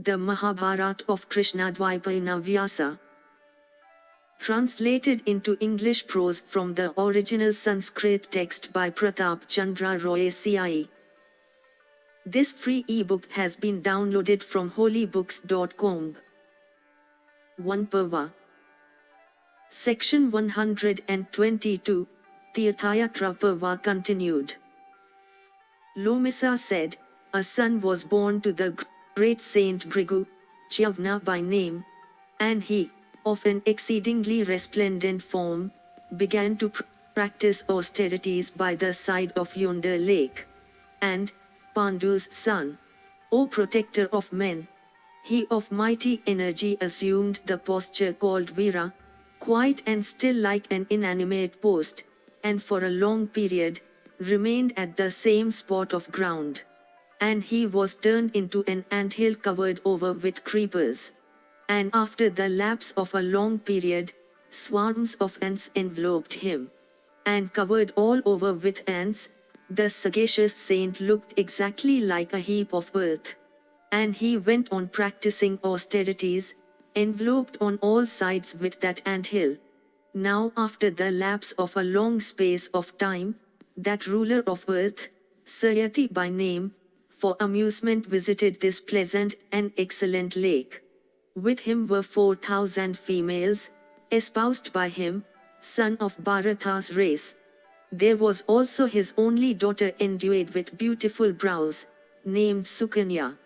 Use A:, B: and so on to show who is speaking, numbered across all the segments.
A: the Mahabharata of Krishna-Dwaipayana Vyasa. Translated into English prose from the original Sanskrit text by Pratap Chandra Roy C.I.E. This free ebook has been downloaded from holybooks.com. Vana Parva. Section 122, Tirthayatra Parva continued. Lomisa said, a son was born to the great saint Bhrigu, Chavna by name, and he, of an exceedingly resplendent form, began to practice austerities by the side of yonder lake. And, Pandu's son, O protector of men, he of mighty energy assumed the posture called Vira, quiet and still like an inanimate post, and for a long period, remained at the same spot of ground. And he was turned into an anthill covered over with creepers. And after the lapse of a long period, swarms of ants enveloped him. And covered all over with ants, the sagacious saint looked exactly like a heap of earth. And he went on practicing austerities, enveloped on all sides with that anthill. Now after the lapse of a long space of time, that ruler of earth, C.I.E by name, for amusement visited this pleasant and excellent lake. With him were 4,000 females, espoused by him, son of Bharata's race. There was also his only daughter endued with beautiful brows, named Sukanya.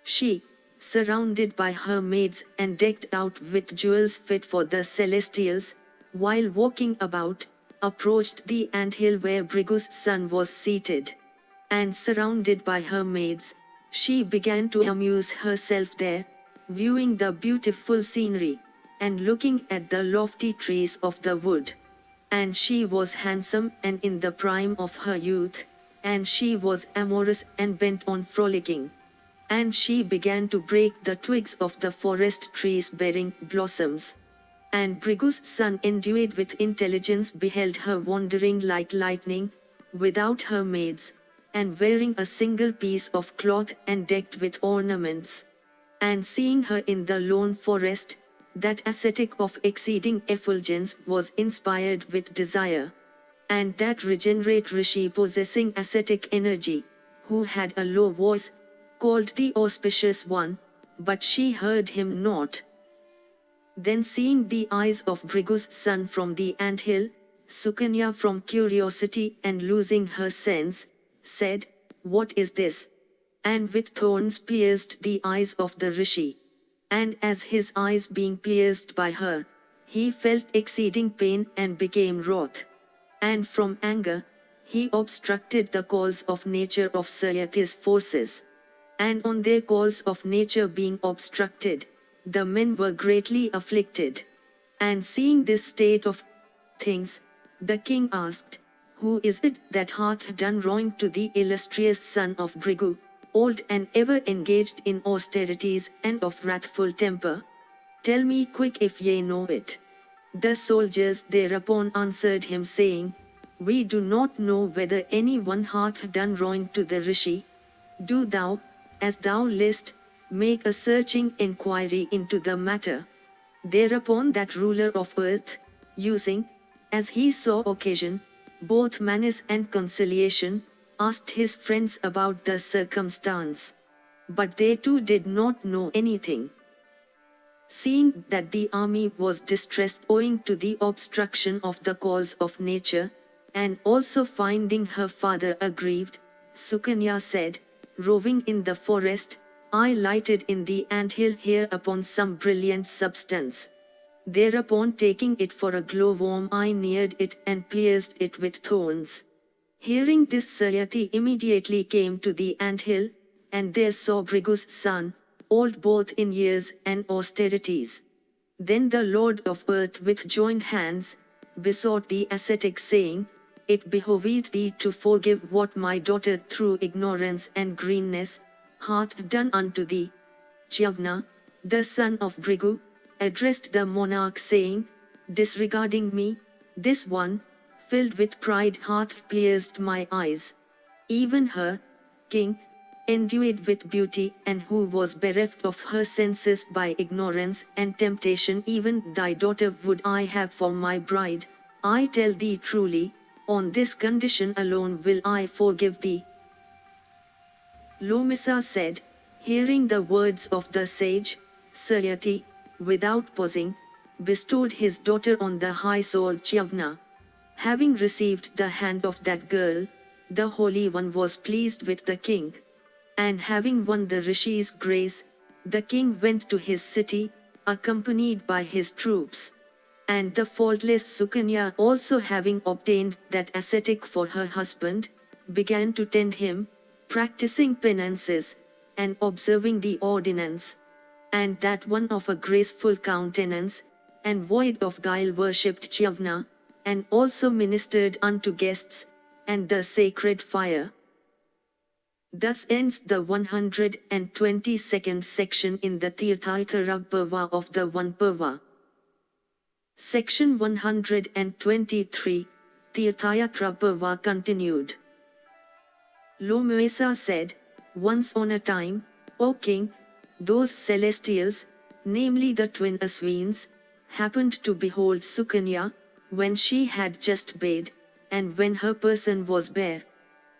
A: She, surrounded by her maids and decked out with jewels fit for the celestials, while walking about, approached the anthill where Bhrigu's son was seated. And surrounded by her maids, she began to amuse herself there, viewing the beautiful scenery, and looking at the lofty trees of the wood. And she was handsome and in the prime of her youth, and she was amorous and bent on frolicking. And she began to break the twigs of the forest trees bearing blossoms. And Bhrigu's son endued with intelligence beheld her wandering like lightning, without her maids, and wearing a single piece of cloth and decked with ornaments. And seeing her in the lone forest, that ascetic of exceeding effulgence was inspired with desire. And that regenerate rishi possessing ascetic energy, who had a low voice, called the auspicious one, but she heard him not. Then seeing the eyes of Bhrigu's son from the anthill, Sukanya from curiosity and losing her sense, said, What is this? And with thorns pierced the eyes of the rishi. And as his eyes being pierced by her, he felt exceeding pain and became wroth. And from anger, he obstructed the calls of nature of C.I.E's forces. And on their calls of nature being obstructed, the men were greatly afflicted. And seeing this state of things, the king asked, Who is it that hath done wrong to the illustrious son of Bhrigu, old and ever engaged in austerities and of wrathful temper? Tell me quick if ye know it. The soldiers thereupon answered him saying, We do not know whether any one hath done wrong to the rishi. Do thou, as thou list, make a searching inquiry into the matter. Thereupon that ruler of earth, using, as he saw occasion, both menace and conciliation, asked his friends about the circumstance. But they too did not know anything. Seeing that the army was distressed owing to the obstruction of the calls of nature, and also finding her father aggrieved, Sukanya said, Roving in the forest, I lighted in the anthill here upon some brilliant substance. Thereupon taking it for a glowworm I neared it and pierced it with thorns. Hearing this C.I.E immediately came to the anthill, and there saw Bhrigu's son, old both in years and austerities. Then the Lord of Earth with joined hands, besought the ascetic saying, It behoveth thee to forgive what my daughter through ignorance and greenness, hath done unto thee. Chavna, the son of Bhrigu, addressed the monarch saying, Disregarding me, this one, filled with pride hath pierced my eyes. Even her, king, endued with beauty and who was bereft of her senses by ignorance and temptation, even thy daughter would I have for my bride. I tell thee truly, on this condition alone will I forgive thee. Lomisa said, hearing the words of the sage, C.I.E, without pausing, bestowed his daughter on the high-souled Chyavna. Having received the hand of that girl, the Holy One was pleased with the king. And having won the Rishi's grace, the king went to his city, accompanied by his troops. And the faultless Sukanya, also having obtained that ascetic for her husband, began to tend him, practicing penances, and observing the ordinance. And that one of a graceful countenance, and void of guile worshipped Chyavna, and also ministered unto guests, and the sacred fire. Thus ends the 122nd section in the Tirthayatara Parva of the Vana Parva. Section 123, Tirthayatara Parva continued. Lomisa said, once on a time, O king, those celestials, namely the twin Aswins, happened to behold Sukanya, when she had just bathed, and when her person was bare.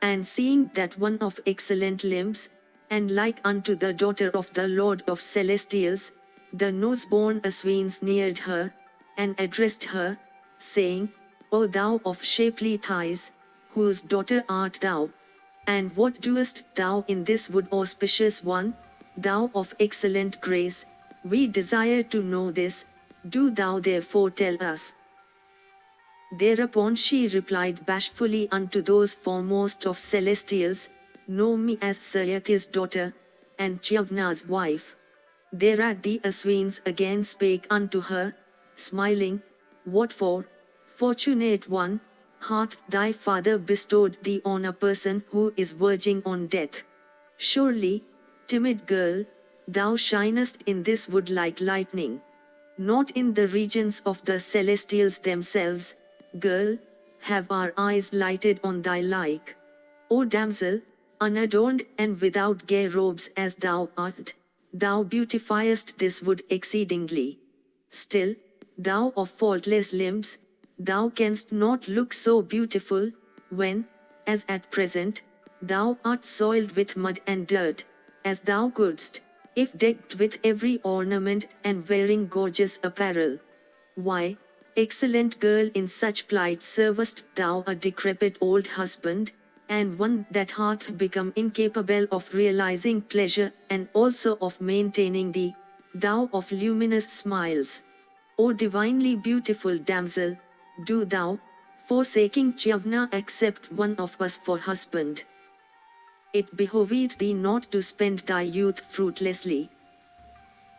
A: And seeing that one of excellent limbs, and like unto the daughter of the Lord of Celestials, the nose-born Aswins neared her, and addressed her, saying, O thou of shapely thighs, whose daughter art thou? And what doest thou in this wood, auspicious one, thou of excellent grace? We desire to know this, do thou therefore tell us. Thereupon she replied bashfully unto those foremost of celestials, know me as C.I.E's daughter, and Chyavna's wife. Thereat the Aswins again spake unto her, smiling, what for, fortunate one, hath thy father bestowed thee on a person who is verging on death? Surely, timid girl, thou shinest in this wood like lightning. Not in the regions of the celestials themselves, girl, have our eyes lighted on thy like. O damsel, unadorned and without gay robes as thou art, thou beautifiest this wood exceedingly. Still, thou of faultless limbs, thou canst not look so beautiful, when, as at present, thou art soiled with mud and dirt, as thou couldst, if decked with every ornament and wearing gorgeous apparel. Why, excellent girl, in such plight servest thou a decrepit old husband, and one that hath become incapable of realizing pleasure and also of maintaining thee, thou of luminous smiles. O divinely beautiful damsel, do thou, forsaking Chyavna, accept one of us for husband. It behoveth thee not to spend thy youth fruitlessly.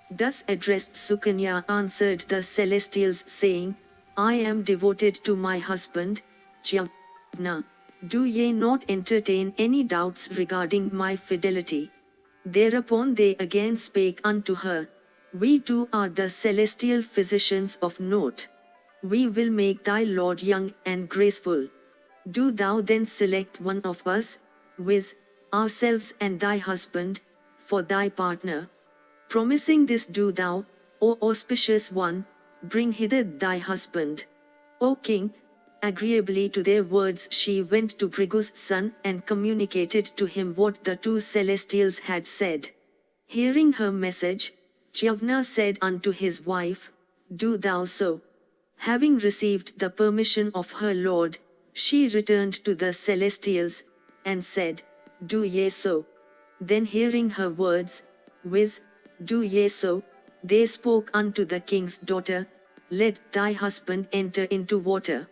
A: Thus addressed Sukanya answered the celestials, saying, I am devoted to my husband, Chyavna. Do ye not entertain any doubts regarding my fidelity? Thereupon they again spake unto her, we too are the celestial physicians of note. We will make thy lord young and graceful. Do thou then select one of us, viz., ourselves and thy husband, for thy partner. Promising this, do thou, O auspicious one, bring hither thy husband. O king, agreeably to their words she went to Bhrigu's son and communicated to him what the two celestials had said. Hearing her message, Chyavna said unto his wife, do thou so. Having received the permission of her lord, she returned to the celestials, and said, do ye so. Then hearing her words, viz., do ye so, they spoke unto the king's daughter, let thy husband enter into water.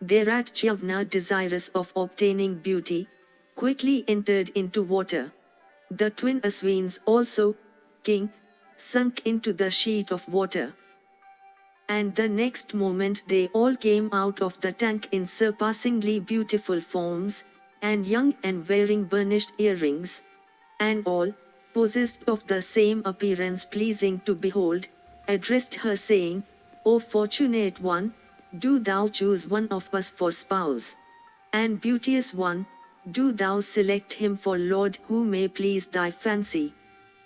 A: Thereat Chyavna, desirous of obtaining beauty, quickly entered into water. The twin Aswins also, king, sunk into the sheet of water. And the next moment they all came out of the tank in surpassingly beautiful forms, and young and wearing burnished earrings, and all, possessed of the same appearance pleasing to behold, addressed her saying, O fortunate one, do thou choose one of us for spouse. And beauteous one, Do thou select him for Lord who may please thy fancy.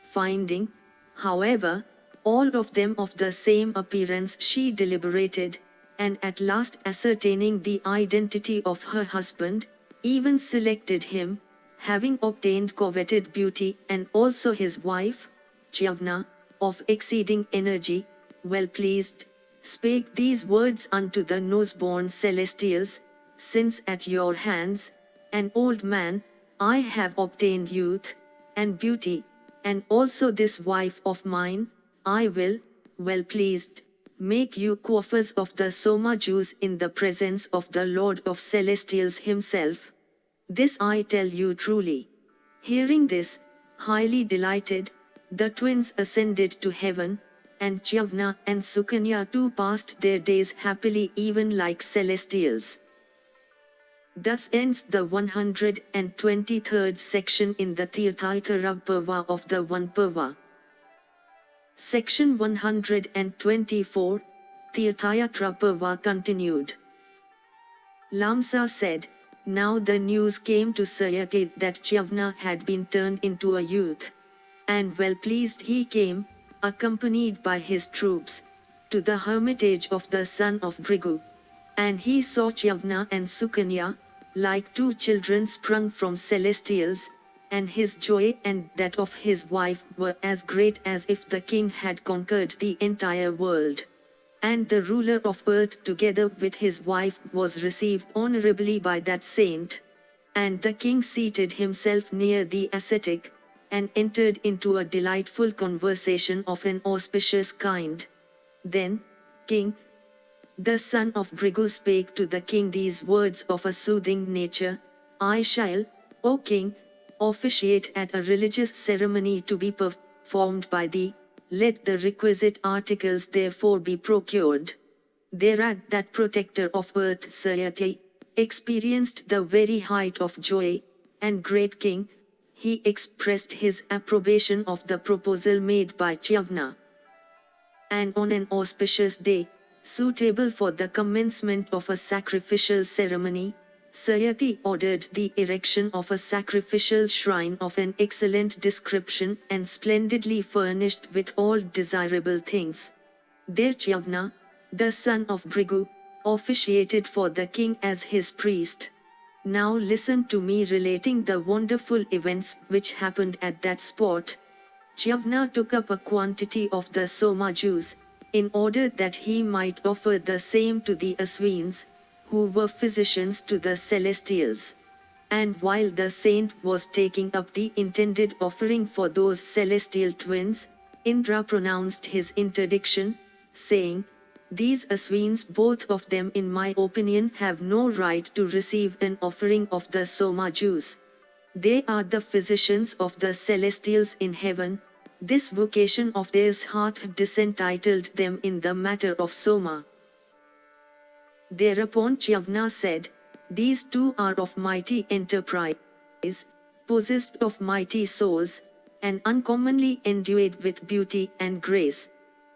A: Finding, however, all of them of the same appearance, she deliberated, and at last ascertaining the identity of her husband, even selected him, having obtained coveted beauty, and also his wife, Chavna, of exceeding energy, well pleased, spake these words unto the nose-born celestials: Since at your hands, an old man, I have obtained youth, and beauty, and also this wife of mine, I will, well pleased, make you quaffers of the Soma juice in the presence of the Lord of Celestials himself. This I tell you truly. Hearing this, highly delighted, the twins ascended to heaven, and Chavna and Sukanya too passed their days happily, even like celestials. Thus ends the 123rd section in the Tirthaitara Parva of the Vana Parva. Section 124, Tirthayatra Parva continued. Lamsa said, now the news came to C.I.E that Chavna had been turned into a youth. And well pleased he came, accompanied by his troops, to the hermitage of the son of Bhrigu. And he saw Chavna and Sukanya, like two children sprung from celestials, and his joy and that of his wife were as great as if the king had conquered the entire world. And the ruler of earth together with his wife was received honorably by that saint. And the king seated himself near the ascetic, and entered into a delightful conversation of an auspicious kind. Then, King, the son of Bhrigu spake to the king these words of a soothing nature: I shall, O king, officiate at a religious ceremony to be performed by thee. Let the requisite articles therefore be procured. Thereat that protector of earth C.I.E experienced the very height of joy, and great king, he expressed his approbation of the proposal made by Chavna. And on an auspicious day, suitable for the commencement of a sacrificial ceremony, C.I.E ordered the erection of a sacrificial shrine of an excellent description and splendidly furnished with all desirable things. There Chavna, the son of Bhrigu, officiated for the king as his priest. Now listen to me relating the wonderful events which happened at that spot. Chavna took up a quantity of the Soma juice, in order that he might offer the same to the Aswins, who were physicians to the celestials. And while the saint was taking up the intended offering for those celestial twins, Indra pronounced his interdiction, saying, These Aswins, both of them in my opinion, have no right to receive an offering of the Soma juice. They are the physicians of the celestials in heaven. This vocation of theirs hath disentitled them in the matter of Soma. Thereupon Chavna said, These two are of mighty enterprise, possessed of mighty souls, and uncommonly endued with beauty and grace.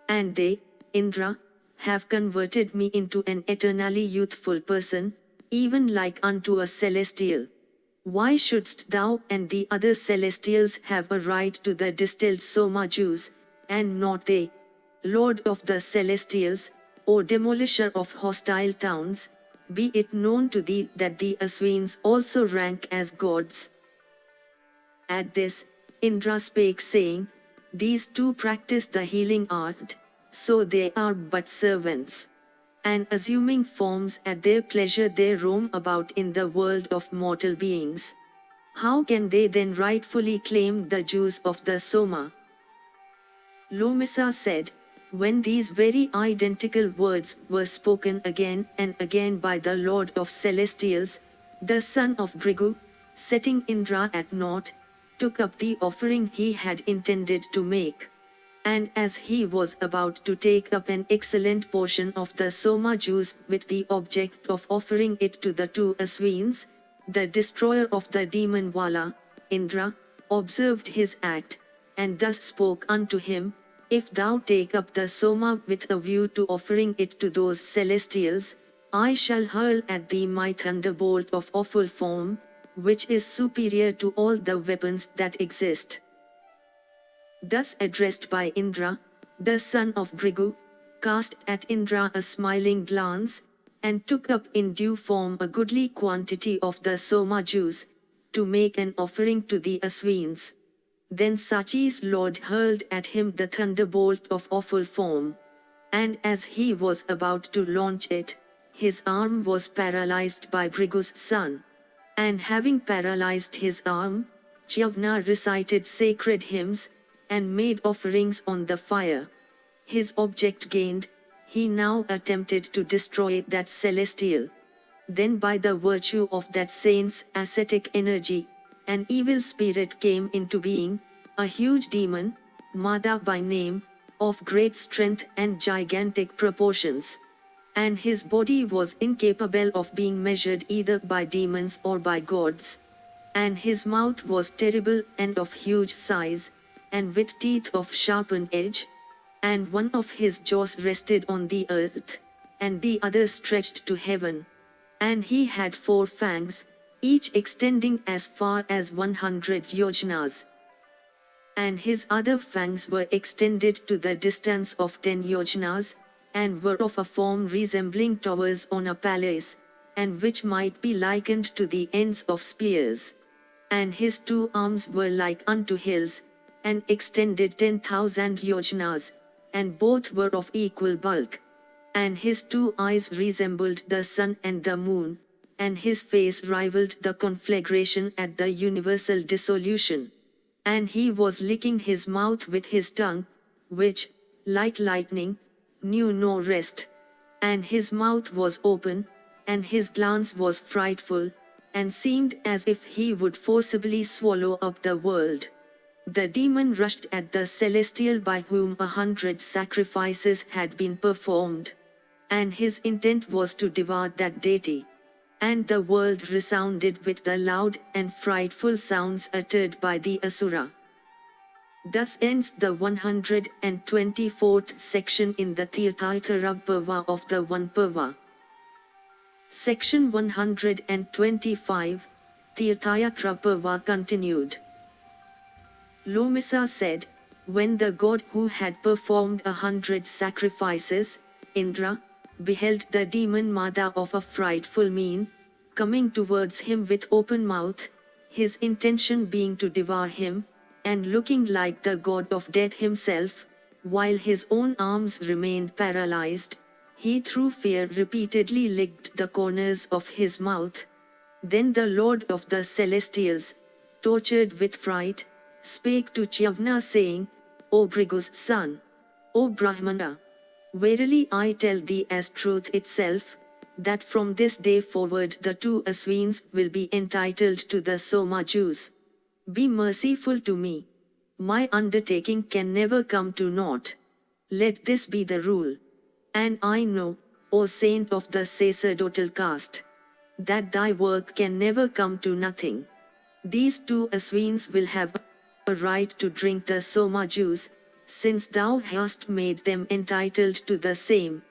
A: And they, Indra, have converted me into an eternally youthful person, even like unto a celestial. Why shouldst thou and the other celestials have a right to the distilled Soma juice, and not they? Lord of the celestials, O demolisher of hostile towns, be it known to thee that the Aswins also rank as gods. At this, Indra spake saying, These two practice the healing art, so they are but servants. And assuming forms at their pleasure they roam about in the world of mortal beings. How can they then rightfully claim the juice of the Soma? Lomisa said, when these very identical words were spoken again and again by the Lord of Celestials, the son of Bhrigu, setting Indra at naught, took up the offering he had intended to make. And as he was about to take up an excellent portion of the Soma juice with the object of offering it to the two Aswins, the destroyer of the demon Vala, Indra, observed his act, and thus spoke unto him, If thou take up the Soma with a view to offering it to those celestials, I shall hurl at thee my thunderbolt of awful form, which is superior to all the weapons that exist. Thus addressed by Indra, the son of Bhrigu, cast at Indra a smiling glance, and took up in due form a goodly quantity of the soma juice, to make an offering to the Aswins. Then Sachi's lord hurled at him the thunderbolt of awful form. And as he was about to launch it, his arm was paralyzed by Bhrigu's son. And having paralyzed his arm, Chavna recited sacred hymns, and made offerings on the fire. His object gained, he now attempted to destroy that celestial. Then by the virtue of that saint's ascetic energy, an evil spirit came into being, a huge demon, Mada by name, of great strength and gigantic proportions. And his body was incapable of being measured either by demons or by gods. And his mouth was terrible and of huge size, and with teeth of sharpened edge, and one of his jaws rested on the earth, and the other stretched to heaven. And he had 4 fangs, each extending as far as 100 yojanas. And his other fangs were extended to the distance of 10 yojanas, and were of a form resembling towers on a palace, and which might be likened to the ends of spears. And his 2 arms were like unto hills, and extended 10,000 yojanas, and both were of equal bulk. And his 2 eyes resembled the sun and the moon, and his face rivaled the conflagration at the universal dissolution. And he was licking his mouth with his tongue, which, like lightning, knew no rest. And his mouth was open, and his glance was frightful, and seemed as if he would forcibly swallow up the world. The demon rushed at the celestial by whom 100 sacrifices had been performed. And his intent was to devour that deity. And the world resounded with the loud and frightful sounds uttered by the Asura. Thus ends the 124th section in the Tirthaitara Parva of the Vana Parva. Section 125, Tirthayatra Parva continued. Lomisa said, when the god who had performed 100 sacrifices, Indra, beheld the demon Mada of a frightful mien, coming towards him with open mouth, his intention being to devour him, and looking like the god of death himself, while his own arms remained paralyzed, he through fear repeatedly licked the corners of his mouth. Then the lord of the celestials, tortured with fright, spake to Chavna saying, O Bhrigu's son, O Brahmana, verily I tell thee as truth itself, that from this day forward the 2 Aswins will be entitled to the soma juice. Be merciful to me. My undertaking can never come to naught. Let this be the rule. And I know, O saint of the sacerdotal caste, that thy work can never come to nothing. These 2 Aswins will have a right to drink the soma juice, since thou hast made them entitled to the same.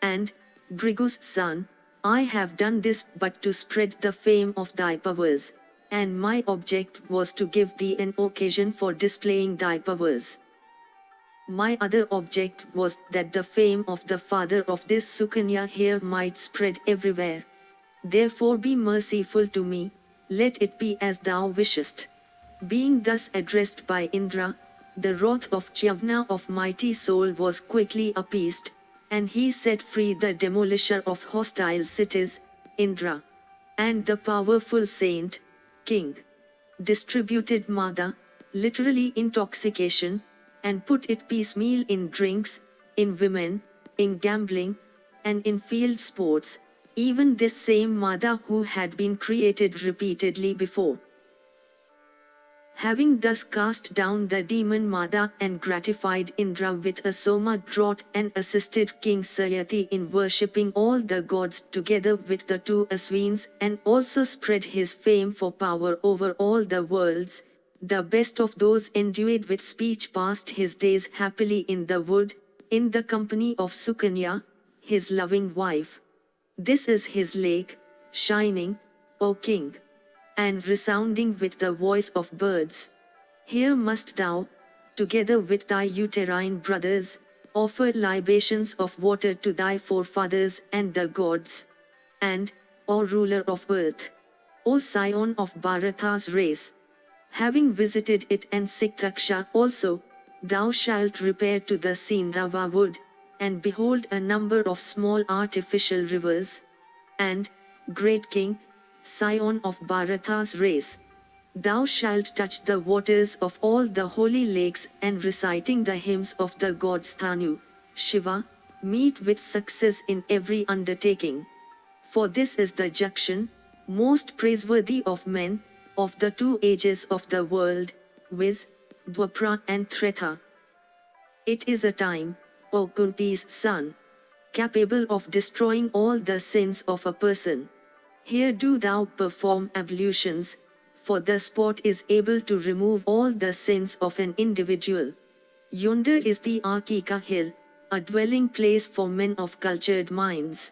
A: And, Bhrigu's son, I have done this but to spread the fame of thy powers, and my object was to give thee an occasion for displaying thy powers. My other object was that the fame of the father of this Sukanya here might spread everywhere. Therefore be merciful to me, let it be as thou wishest. Being thus addressed by Indra, the wrath of Chavna of mighty soul was quickly appeased, and he set free the demolisher of hostile cities, Indra. And the powerful saint, king, distributed Mada, literally intoxication, and put it piecemeal in drinks, in women, in gambling, and in field sports, even this same Mada who had been created repeatedly before. Having thus cast down the demon Mada and gratified Indra with a soma draught and assisted King Sayati in worshipping all the gods together with the 2 Aswins and also spread his fame for power over all the worlds, the best of those endued with speech passed his days happily in the wood, in the company of Sukanya, his loving wife. This is his lake, shining, O king. and resounding with the voice of birds. Here must thou, together with thy uterine brothers, offer libations of water to thy forefathers and the gods. And, O ruler of earth, O scion of Bharata's race, having visited it and Siktaksha also, thou shalt repair to the Sindhava wood, and behold a number of small artificial rivers. And, great king, scion of Bharata's race, thou shalt touch the waters of all the holy lakes and reciting the hymns of the gods Thanu, Shiva, meet with success in every undertaking. For this is the junction, most praiseworthy of men, of the two ages of the world, viz., Dwapara and Treta. It is a time, O Kunti's son, capable of destroying all the sins of a person. Here do thou perform ablutions, for the spot is able to remove all the sins of an individual. Yonder is the Akika hill, a dwelling place for men of cultured minds.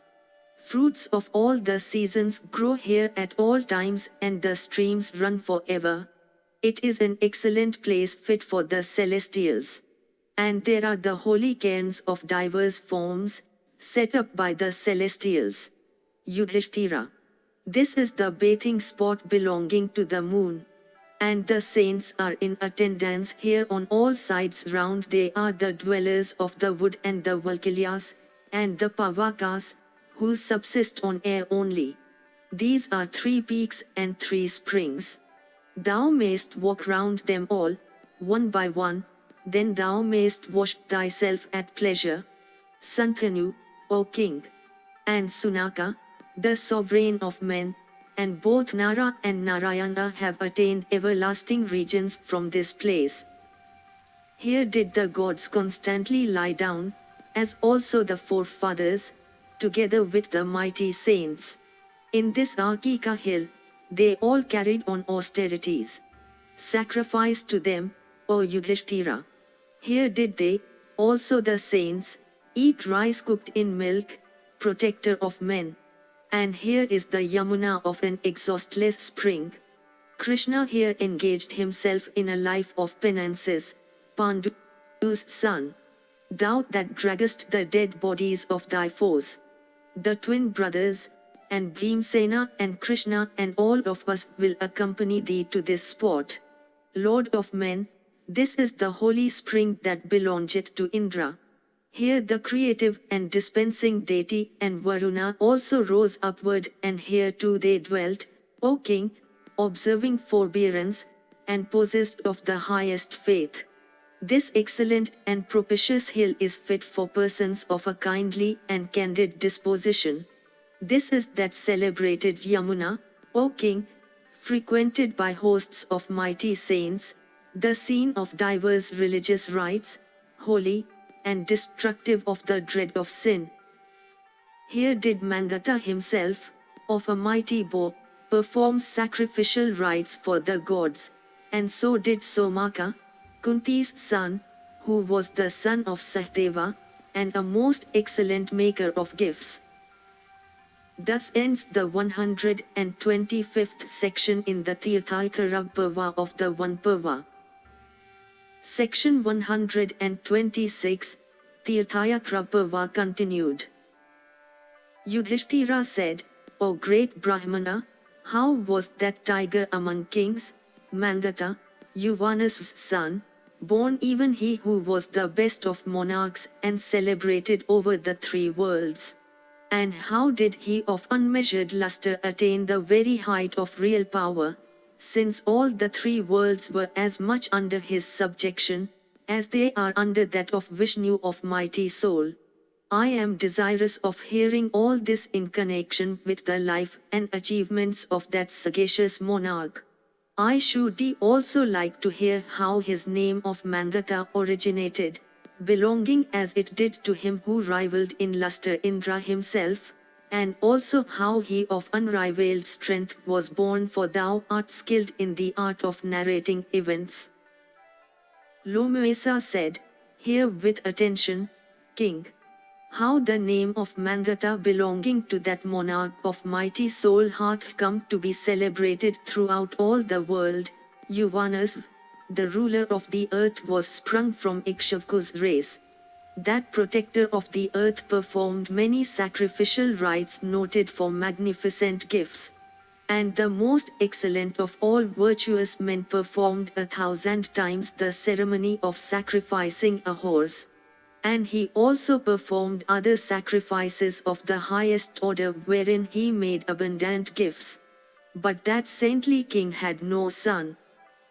A: Fruits of all the seasons grow here at all times and the streams run forever. It is an excellent place fit for the celestials. And there are the holy cairns of diverse forms, set up by the celestials. Yudhishthira. This is the bathing spot belonging to the moon. And the saints are in attendance here on all sides round. They are the dwellers of the wood and the Valkilyas, and the Pavakas, who subsist on air only. These are 3 peaks and 3 springs. Thou mayst walk round them all, one by one, then thou mayst wash thyself at pleasure. Santanu, O king, and Sunaka, the sovereign of men, and both Nara and Narayana have attained everlasting regions from this place. Here did the gods constantly lie down, as also the forefathers, together with the mighty saints. In this Akika hill, they all carried on austerities. Sacrifice to them, O Yudhishthira. Here did they, also the saints, eat rice cooked in milk, protector of men. And here is the Yamuna of an exhaustless spring. Krishna here engaged himself in a life of penances, Pandu's son. Thou that draggest the dead bodies of thy foes, the twin brothers, and Bhimsena and Krishna and all of us will accompany thee to this spot. Lord of men, this is the holy spring that belongeth to Indra. Here the creative and dispensing deity and Varuna also rose upward, and here too they dwelt, O king, observing forbearance, and possessed of the highest faith. This excellent and propitious hill is fit for persons of a kindly and candid disposition. This is that celebrated Yamuna, O king, frequented by hosts of mighty saints, the scene of diverse religious rites, holy, and destructive of the dread of sin. Here did Mandata himself, of a mighty bow, perform sacrificial rites for the gods, and so did Somaka, Kunti's son, who was the son of Sahdeva, and a most excellent maker of gifts. Thus ends the 125th section in the Tirthaitara Parva of the Vana Parva. Section 126, Tirthayatra Parva continued. Yudhishthira said, O great Brahmana, how was that tiger among kings, Mandata, Yuvana's son, born even he who was the best of monarchs and celebrated over the 3 worlds? And how did he of unmeasured luster attain the very height of real power, since all the 3 worlds were as much under his subjection, as they are under that of Vishnu of mighty soul? I am desirous of hearing all this in connection with the life and achievements of that sagacious monarch. I should also like to hear how his name of Mandata originated, belonging as it did to him who rivaled in luster Indra himself, and also how he of unrivaled strength was born, for thou art skilled in the art of narrating events. Lomuesa said, Hear with attention, king. how the name of Mangata belonging to that monarch of mighty soul hath come to be celebrated throughout all the world. Uranus, the ruler of the earth, was sprung from Ikshvaku's race. That protector of the earth performed many sacrificial rites noted for magnificent gifts. And the most excellent of all virtuous men performed 1,000 times the ceremony of sacrificing a horse. And he also performed other sacrifices of the highest order wherein he made abundant gifts. But that saintly king had no son.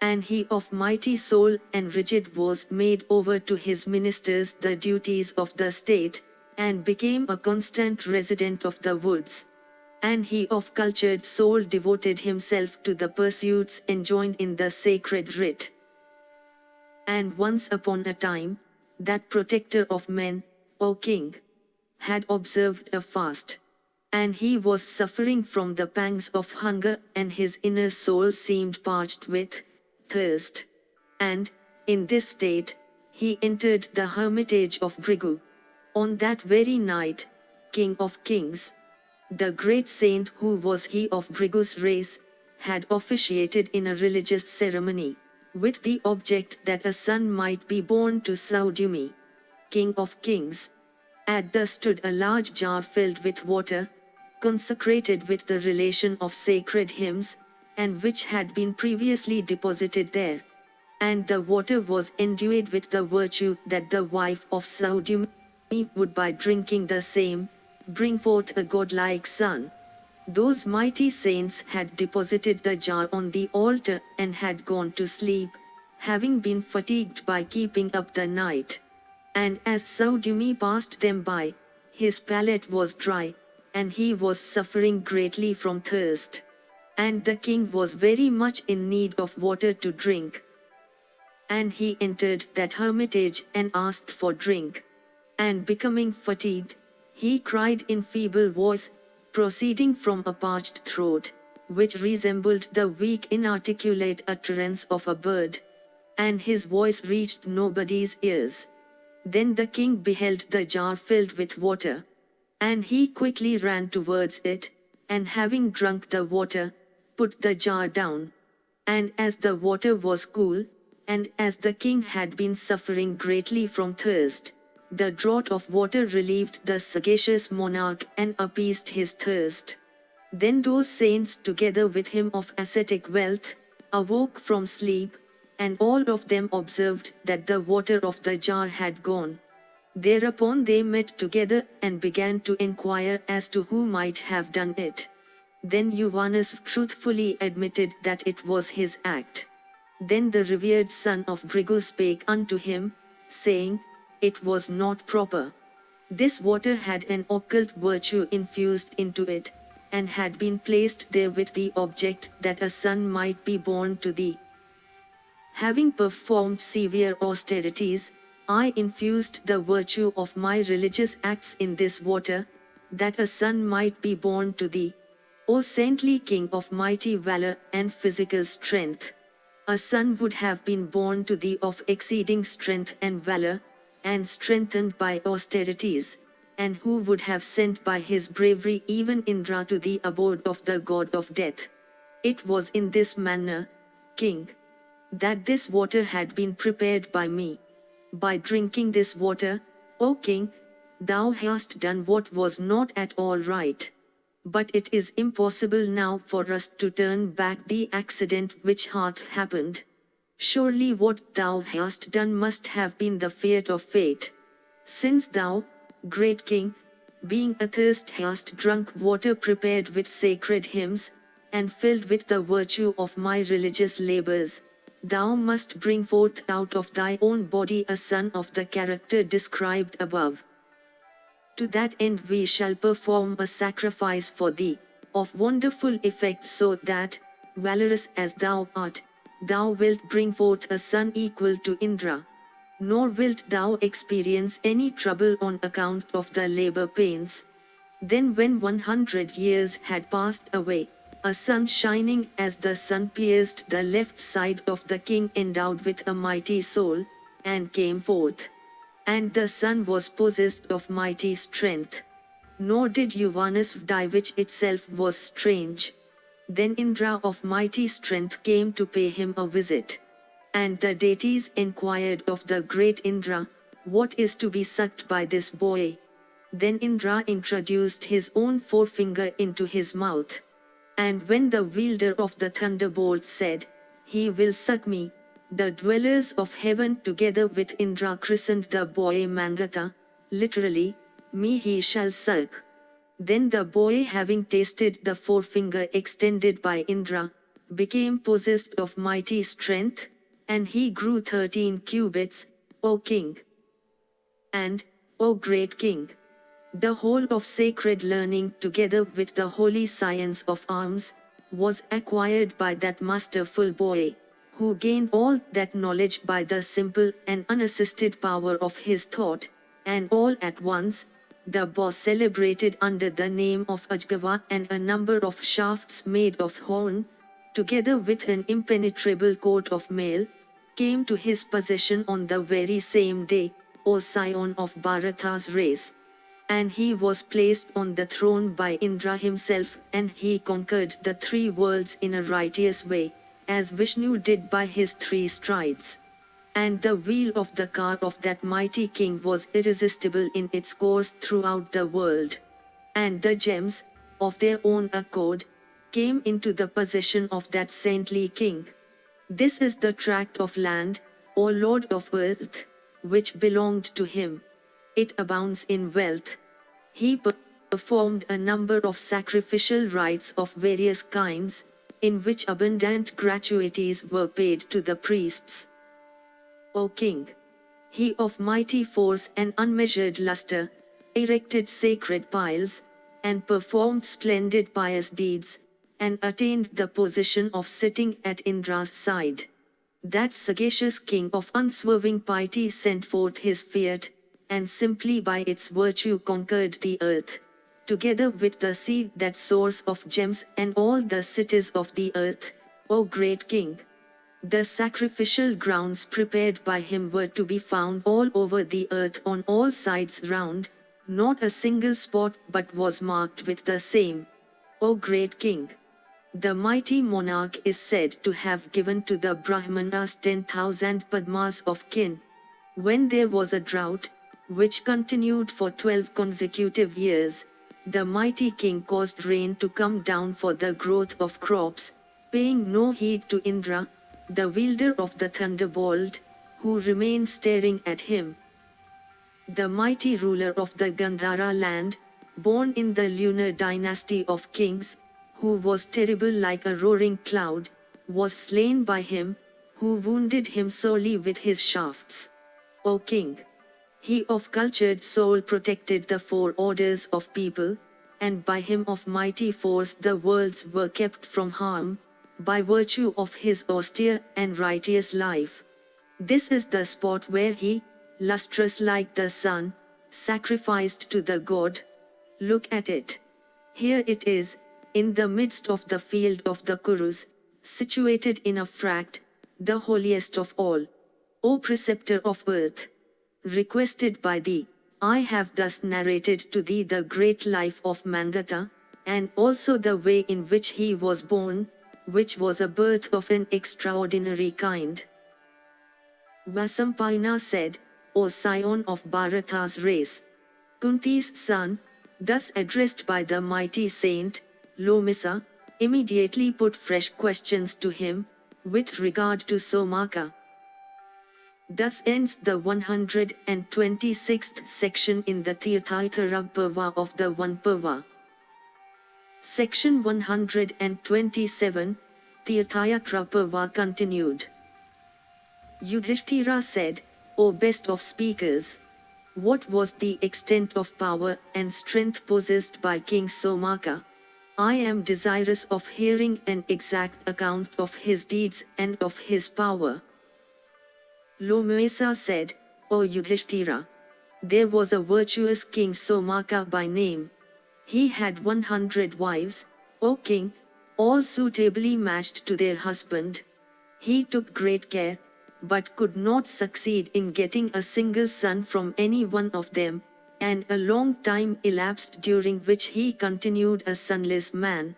A: And he of mighty soul and rigid was made over to his ministers the duties of the state, and became a constant resident of the woods. And he of cultured soul devoted himself to the pursuits enjoined in the sacred writ. And once upon a time, that protector of men, O king, had observed a fast. And he was suffering from the pangs of hunger, and his inner soul seemed parched with thirst. And, in this state, he entered the hermitage of Bhrigu. On that very night, King of Kings, the great saint who was he of Bhrigu's race, had officiated in a religious ceremony, with the object that a son might be born to Saudumi, King of Kings. At the stood a large jar filled with water, consecrated with the relation of sacred hymns, and which had been previously deposited there. And the water was endued with the virtue that the wife of Saudumi would by drinking the same, bring forth a godlike son. Those mighty saints had deposited the jar on the altar and had gone to sleep, having been fatigued by keeping up the night. And as Saudumi passed them by, his palate was dry, and he was suffering greatly from thirst. And the king was very much in need of water to drink. And he entered that hermitage and asked for drink. And becoming fatigued, he cried in feeble voice, proceeding from a parched throat, which resembled the weak inarticulate utterance of a bird. And his voice reached nobody's ears. Then the king beheld the jar filled with water. And he quickly ran towards it, and having drunk the water, put the jar down. And as the water was cool, and as the king had been suffering greatly from thirst, the draught of water relieved the sagacious monarch and appeased his thirst. Then those saints together with him of ascetic wealth, awoke from sleep, and all of them observed that the water of the jar had gone. Thereupon they met together and began to inquire as to who might have done it. Then Uranus truthfully admitted that it was his act. Then the revered son of Bhrigu spake unto him, saying, It was not proper. This water had an occult virtue infused into it, and had been placed there with the object that a son might be born to thee. Having performed severe austerities, I infused the virtue of my religious acts in this water, that a son might be born to thee, O saintly king of mighty valor and physical strength. A son would have been born to thee of exceeding strength and valor, and strengthened by austerities, and who would have sent by his bravery even Indra to the abode of the god of death. It was in this manner, king, that this water had been prepared by me. By drinking this water, O king, thou hast done what was not at all right. But it is impossible now for us to turn back the accident which hath happened. Surely what thou hast done must have been the fiat of fate. Since thou, great king, being athirst hast drunk water prepared with sacred hymns, and filled with the virtue of my religious labors, thou must bring forth out of thy own body a son of the character described above. To that end we shall perform a sacrifice for thee, of wonderful effect so that, valorous as thou art, thou wilt bring forth a son equal to Indra. Nor wilt thou experience any trouble on account of the labor pains. Then when 100 years had passed away, a sun shining as the sun pierced the left side of the king endowed with a mighty soul, and came forth. And the son was possessed of mighty strength. Nor did Uranus die, which itself was strange. Then Indra of mighty strength came to pay him a visit. And the deities inquired of the great Indra, "What is to be sucked by this boy?" Then Indra introduced his own forefinger into his mouth. And when the wielder of the thunderbolt said, "He will suck me," the dwellers of heaven together with Indra christened the boy Mangata, literally, "Me he shall suck." Then the boy, having tasted the forefinger extended by Indra, became possessed of mighty strength, and he grew 13 cubits, O king. And, O great king, the whole of sacred learning together with the holy science of arms, was acquired by that masterful boy, who gained all that knowledge by the simple and unassisted power of his thought, and all at once, the bow celebrated under the name of Ajgava and a number of shafts made of horn, together with an impenetrable coat of mail, came to his possession on the very same day, O scion of Bharata's race. And he was placed on the throne by Indra himself, and he conquered the 3 worlds in a righteous way, as Vishnu did by his 3 strides. And the wheel of the car of that mighty king was irresistible in its course throughout the world. And the gems, of their own accord, came into the possession of that saintly king. This is the tract of land, O Lord of earth, which belonged to him. It abounds in wealth. He performed a number of sacrificial rites of various kinds, in which abundant gratuities were paid to the priests. O king, he of mighty force and unmeasured luster, erected sacred piles, and performed splendid pious deeds, and attained the position of sitting at Indra's side. That sagacious king of unswerving piety sent forth his fiat, and simply by its virtue conquered the earth, together with the sea, that source of gems, and all the cities of the earth, O great king. The sacrificial grounds prepared by him were to be found all over the earth on all sides round, not a single spot but was marked with the same. O great king! The mighty monarch is said to have given to the Brahmanas 10,000 padmas of kin. When there was a drought, which continued for 12 consecutive years, the mighty king caused rain to come down for the growth of crops, paying no heed to Indra, the wielder of the thunderbolt, who remained staring at him. The mighty ruler of the Gandhara land, born in the lunar dynasty of kings, who was terrible like a roaring cloud, was slain by him, who wounded him sorely with his shafts. O king! He of cultured soul protected the 4 orders of people, and by him of mighty force the worlds were kept from harm, by virtue of his austere and righteous life. This is the spot where he, lustrous like the sun, sacrificed to the god. Look at it. Here it is, in the midst of the field of the Kurus, situated in a fract, the holiest of all. O preceptor of earth! Requested by thee, I have thus narrated to thee the great life of Mangata, and also the way in which he was born, which was a birth of an extraordinary kind. Vasampayana said, O scion of Bharata's race, Kunti's son, thus addressed by the mighty saint, Lomisa, immediately put fresh questions to him, with regard to Somaka. Thus ends the 126th section in the Tirthayatara Parva of the Vana Parva. Section 127, Tirthayatara Parva continued. Yudhishthira said, O best of speakers, what was the extent of power and strength possessed by King Somaka? I am desirous of hearing an exact account of his deeds and of his power. Lomesa said, O Yudhishthira, there was a virtuous king Somaka by name. He had 100 wives, O king, all suitably matched to their husband. He took great care, but could not succeed in getting a single son from any one of them, and a long time elapsed during which he continued a sonless man.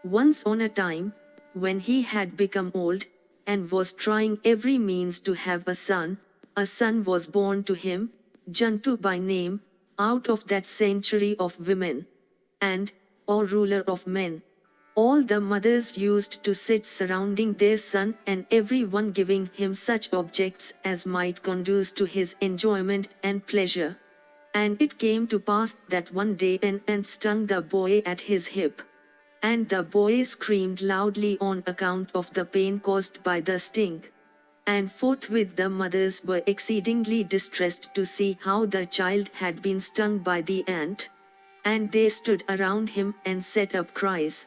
A: Once on a time, when he had become old, and was trying every means to have a son was born to him, Jantu by name, out of that century of women, and, O ruler of men, all the mothers used to sit surrounding their son, and every one giving him such objects as might conduce to his enjoyment and pleasure. And it came to pass that one day an ant stung the boy at his hip. And the boy screamed loudly on account of the pain caused by the sting. And forthwith the mothers were exceedingly distressed to see how the child had been stung by the ant. And they stood around him and set up cries.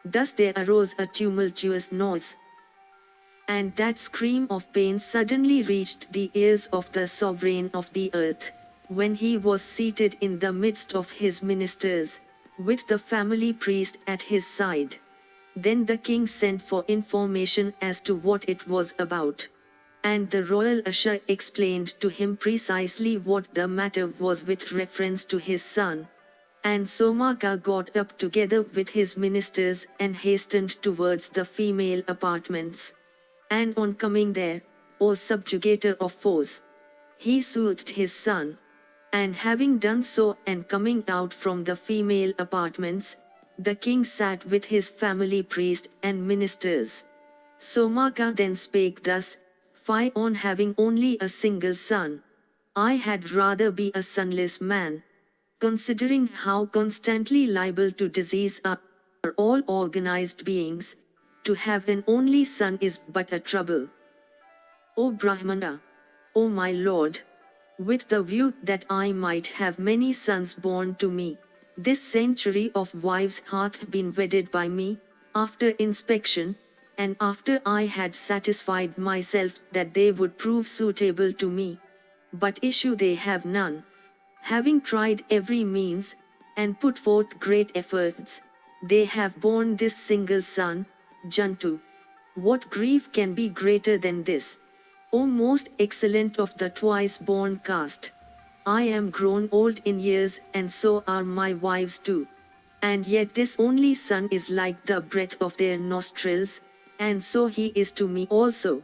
A: Thus there arose a tumultuous noise. And that scream of pain suddenly reached the ears of the sovereign of the earth, when he was seated in the midst of his ministers, with the family priest at his side. Then the king sent for information as to what it was about. And the royal usher explained to him precisely what the matter was with reference to his son. And Somaka got up together with his ministers and hastened towards the female apartments. And on coming there, O subjugator of foes, he soothed his son. And having done so and coming out from the female apartments, the king sat with his family priest and ministers. Somaka then spake thus, Fie on having only a single son. I had rather be a sonless man. Considering how constantly liable to disease are all organized beings, to have an only son is but a trouble. O Brahmana, O my lord, with the view that I might have many sons born to me, this century of wives hath been wedded by me, after inspection, and after I had satisfied myself that they would prove suitable to me. But issue they have none. Having tried every means, and put forth great efforts, they have borne this single son, Jantu. What grief can be greater than this? O most excellent of the twice-born caste! I am grown old in years, and so are my wives too. And yet this only son is like the breath of their nostrils, and so he is to me also.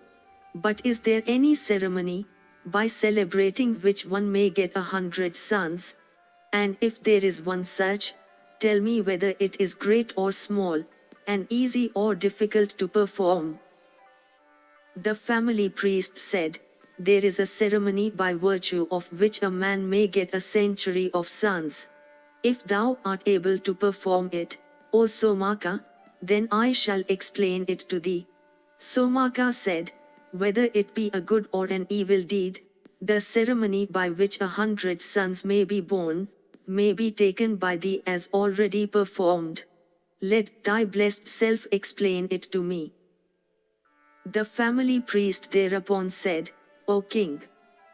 A: But is there any ceremony, by celebrating which one may get 100 sons? And if there is one such, tell me whether it is great or small, and easy or difficult to perform. The family priest said, There is a ceremony by virtue of which a man may get a century of sons. If thou art able to perform it, O Somaka, then I shall explain it to thee. Somaka said, Whether it be a good or an evil deed, the ceremony by which 100 sons may be born, may be taken by thee as already performed. Let thy blessed self explain it to me. The family priest thereupon said, O king,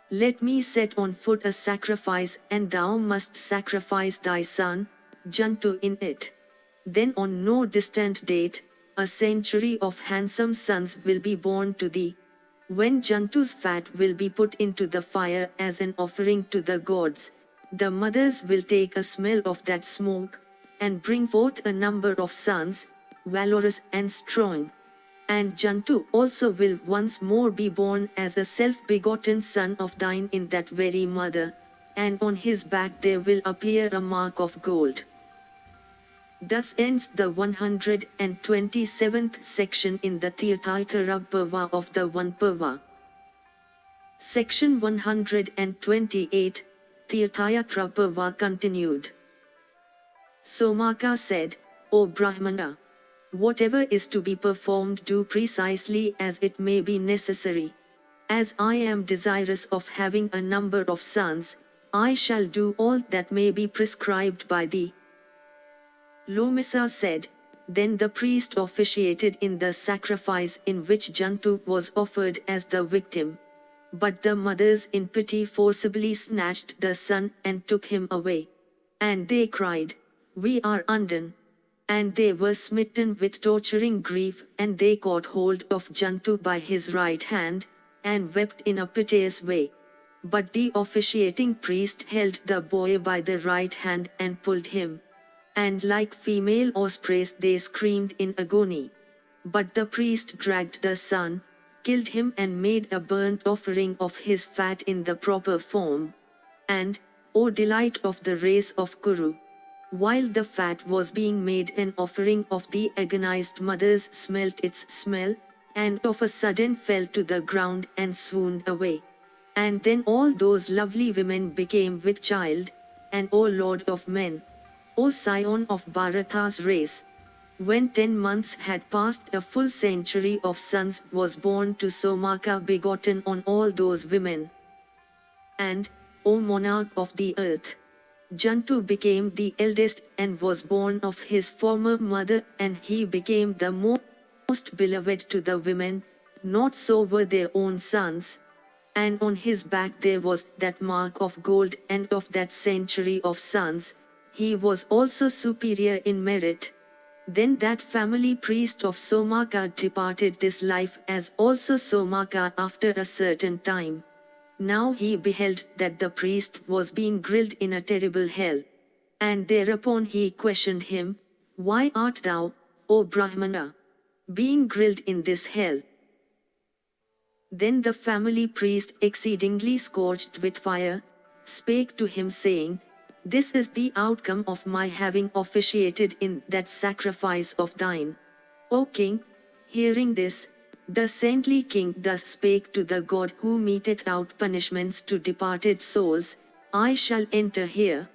A: let me set on foot a sacrifice, and thou must sacrifice thy son, Jantu, in it. Then on no distant date, a century of handsome sons will be born to thee. When Jantu's fat will be put into the fire as an offering to the gods, the mothers will take a smell of that smoke, and bring forth a number of sons, valorous and strong. And Jantu also will once more be born as a self-begotten son of thine in that very mother, and on his back there will appear a mark of gold. Thus ends the 127th section in the Tirthaitara Parva of the Vana Parva. Section 128, Tirthayatra Parva continued. Somaka said, O Brahmana, whatever is to be performed do precisely as it may be necessary. As I am desirous of having a number of sons, I shall do all that may be prescribed by thee. Lomisa said, Then the priest officiated in the sacrifice in which Jantu was offered as the victim. But the mothers in pity forcibly snatched the son and took him away. And they cried, We are undone. And they were smitten with torturing grief, and they caught hold of Jantu by his right hand, and wept in a piteous way. But the officiating priest held the boy by the right hand and pulled him. And like female ospreys they screamed in agony. But the priest dragged the son, killed him and made a burnt offering of his fat in the proper form. And, O delight of the race of Kuru! While the fat was being made, an offering of the agonized mothers smelt its smell, and of a sudden fell to the ground and swooned away. And then all those lovely women became with child, and O Lord of men! O scion of Bharata's race! When 10 months had passed, a full century of sons was born to Somaka, begotten on all those women. And, O monarch of the earth! Jantu became the eldest and was born of his former mother, and he became the most beloved to the women, not so were their own sons. And on his back there was that mark of gold, and of that century of sons, he was also superior in merit. Then that family priest of Somaka departed this life, as also Somaka after a certain time. Now he beheld that the priest was being grilled in a terrible hell. And thereupon he questioned him, Why art thou, O Brahmana, being grilled in this hell? Then the family priest, exceedingly scorched with fire, spake to him saying, This is the outcome of my having officiated in that sacrifice of thine. O king, hearing this, the saintly king thus spake to the god who meteth out punishments to departed souls, I shall enter here.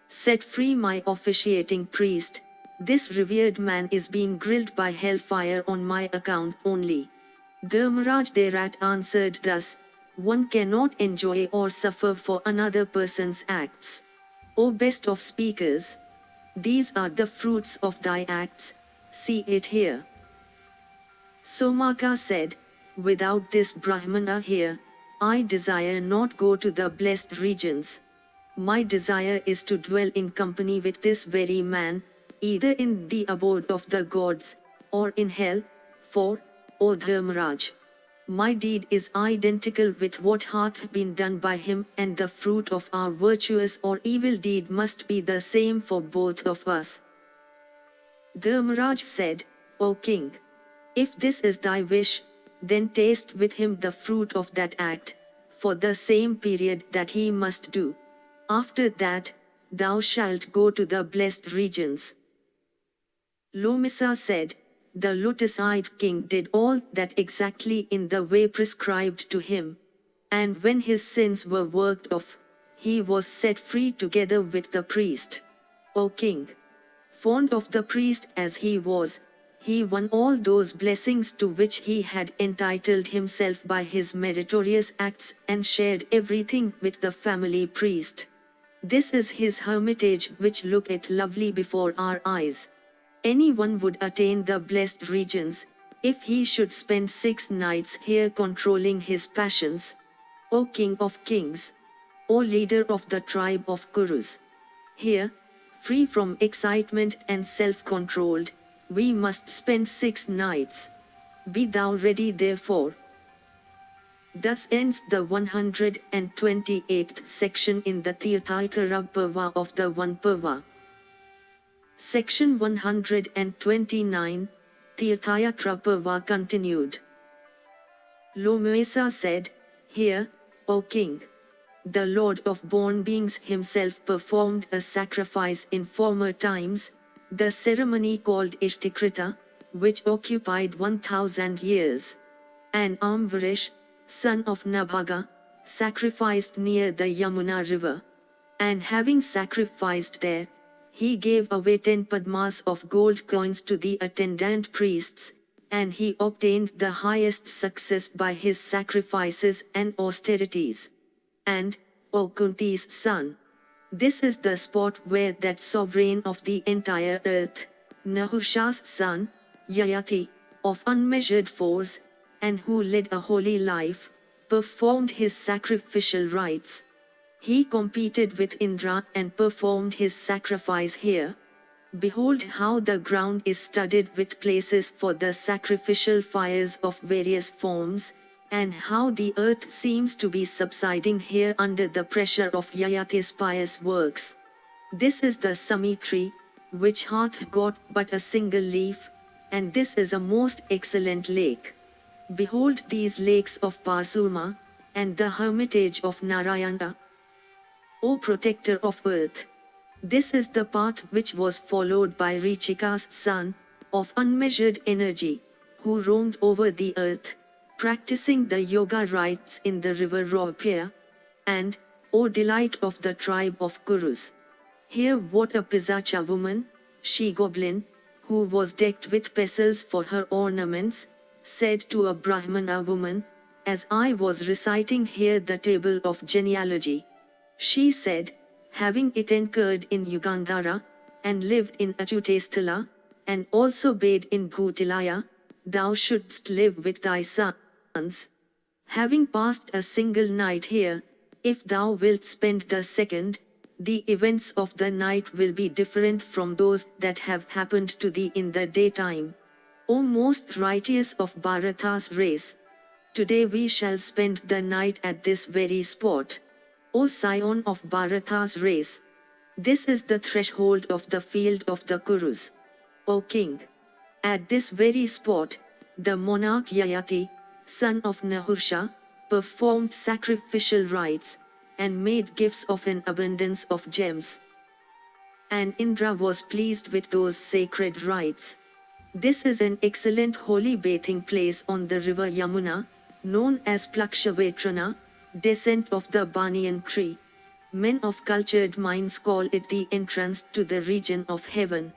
A: Set free my officiating priest, this revered man is being grilled by hellfire on my account only. Dharmaraj thereat answered thus, One cannot enjoy or suffer for another person's acts. O best of speakers! These are the fruits of thy acts, see it here. Somaka said, Without this Brahmana here, I desire not go to the blessed regions. My desire is to dwell in company with this very man, either in the abode of the gods, or in hell, for, O Dharmaraj, my deed is identical with what hath been done by him, and the fruit of our virtuous or evil deed must be the same for both of us. Dharmaraj said, O king, if this is thy wish, then taste with him the fruit of that act, for the same period that he must do. After that, thou shalt go to the blessed regions. Lomisa said, The lotus-eyed king did all that exactly in the way prescribed to him. And when his sins were worked off, he was set free together with the priest. O king, fond of the priest as he was, he won all those blessings to which he had entitled himself by his meritorious acts, and shared everything with the family priest. This is his hermitage which looketh lovely before our eyes. Anyone would attain the blessed regions, if he should spend 6 nights here controlling his passions. O King of Kings! O leader of the tribe of Kurus! Here, free from excitement and self-controlled, we must spend 6 nights. Be thou ready therefore. Thus ends the 128th section in the Tirthaitara Parva of the Vana Parva. Section 129, Tirthayatra Parva continued. Lomesa said, Here, O king, the Lord of born beings himself performed a sacrifice in former times, the ceremony called Ishtikrita, which occupied 1000 years. And Ambarish, son of Nabhaga, sacrificed near the Yamuna river. And having sacrificed there, he gave away 10 padmas of gold coins to the attendant priests, and he obtained the highest success by his sacrifices and austerities. And, O Kunti's son, this is the spot where that sovereign of the entire earth, Nahusha's son, Yayati, of unmeasured force, and who led a holy life, performed his sacrificial rites. He competed with Indra and performed his sacrifice here. Behold how the ground is studded with places for the sacrificial fires of various forms, and how the earth seems to be subsiding here under the pressure of Yayati's pious works. This is the Sami tree, which hath got but a single leaf, and this is a most excellent lake. Behold these lakes of Parsuma, and the hermitage of Narayana, O protector of earth. This is the path which was followed by Richika's son, of unmeasured energy, who roamed over the earth, practicing the yoga rites in the river Raupia, and, O delight of the tribe of Kurus. Here what a Pisacha woman, she-goblin, who was decked with pestles for her ornaments, said to a Brahmana woman, as I was reciting here the table of genealogy. She said, having it anchored in Ugandhara, and lived in Achutesthala, and also bathed in Bhutilaya, thou shouldst live with thy sons. Having passed a single night here, if thou wilt spend the second, the events of the night will be different from those that have happened to thee in the daytime. O most righteous of Bharata's race! Today we shall spend the night at this very spot. O scion of Bharata's race! This is the threshold of the field of the Kurus. O king! At this very spot, the monarch Yayati, son of Nahursha, performed sacrificial rites, and made gifts of an abundance of gems. And Indra was pleased with those sacred rites. This is an excellent holy bathing place on the river Yamuna, known as Plakshavetrana, descent of the banyan tree. Men of cultured minds call it the entrance to the region of heaven.